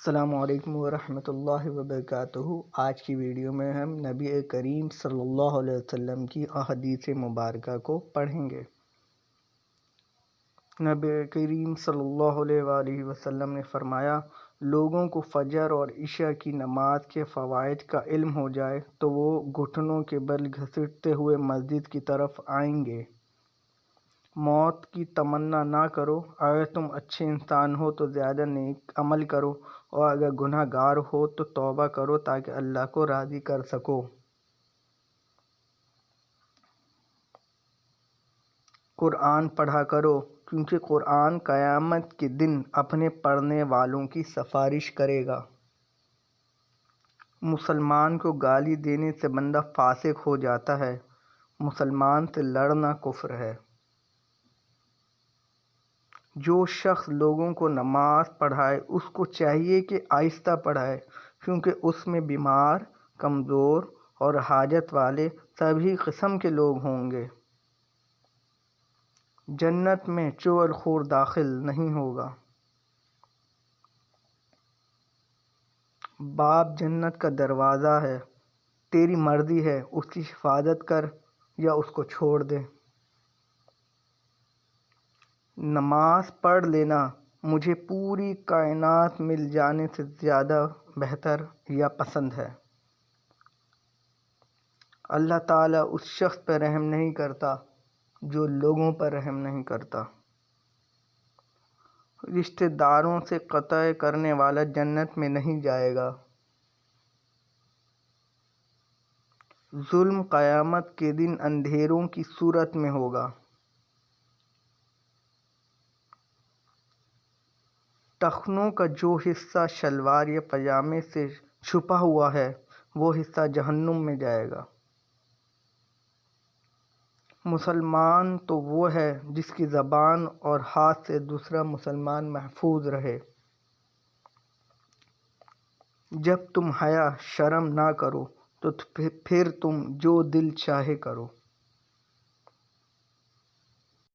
السلام علیکم ورحمۃ اللہ وبرکاتہ۔ آج کی ویڈیو میں ہم نبی کریم صلی اللہ علیہ وسلم کی احادیث مبارکہ کو پڑھیں گے۔ نبی کریم صلی اللہ علیہ وآلہ وسلم نے فرمایا، لوگوں کو فجر اور عشاء کی نماز کے فوائد کا علم ہو جائے تو وہ گھٹنوں کے بل گھسیٹتے ہوئے مسجد کی طرف آئیں گے۔ موت کی تمنا نہ کرو، اگر تم اچھے انسان ہو تو زیادہ نیک عمل کرو، اور اگر گناہ گار ہو تو توبہ کرو تاکہ اللہ کو راضی کر سکو۔ قرآن پڑھا کرو، کیونکہ قرآن قیامت کے دن اپنے پڑھنے والوں کی سفارش کرے گا۔ مسلمان کو گالی دینے سے بندہ فاسق ہو جاتا ہے، مسلمان سے لڑنا کفر ہے۔ جو شخص لوگوں کو نماز پڑھائے اس کو چاہیے کہ آہستہ پڑھائے، کیونکہ اس میں بیمار، کمزور اور حاجت والے سبھی قسم کے لوگ ہوں گے۔ جنت میں چغل خور داخل نہیں ہوگا۔ باپ جنت کا دروازہ ہے، تیری مرضی ہے اس کی حفاظت کر یا اس کو چھوڑ دے۔ نماز پڑھ لینا مجھے پوری کائنات مل جانے سے زیادہ بہتر یا پسند ہے۔ اللہ تعالیٰ اس شخص پر رحم نہیں کرتا جو لوگوں پر رحم نہیں کرتا۔ رشتہ داروں سے قطع کرنے والا جنت میں نہیں جائے گا۔ ظلم قیامت کے دن اندھیروں کی صورت میں ہوگا۔ ٹخنوں کا جو حصہ شلوار یا پاجامے سے چھپا ہوا ہے وہ حصہ جہنم میں جائے گا۔ مسلمان تو وہ ہے جس کی زبان اور ہاتھ سے دوسرا مسلمان محفوظ رہے۔ جب تم حیا شرم نہ کرو تو پھر تم جو دل چاہے کرو۔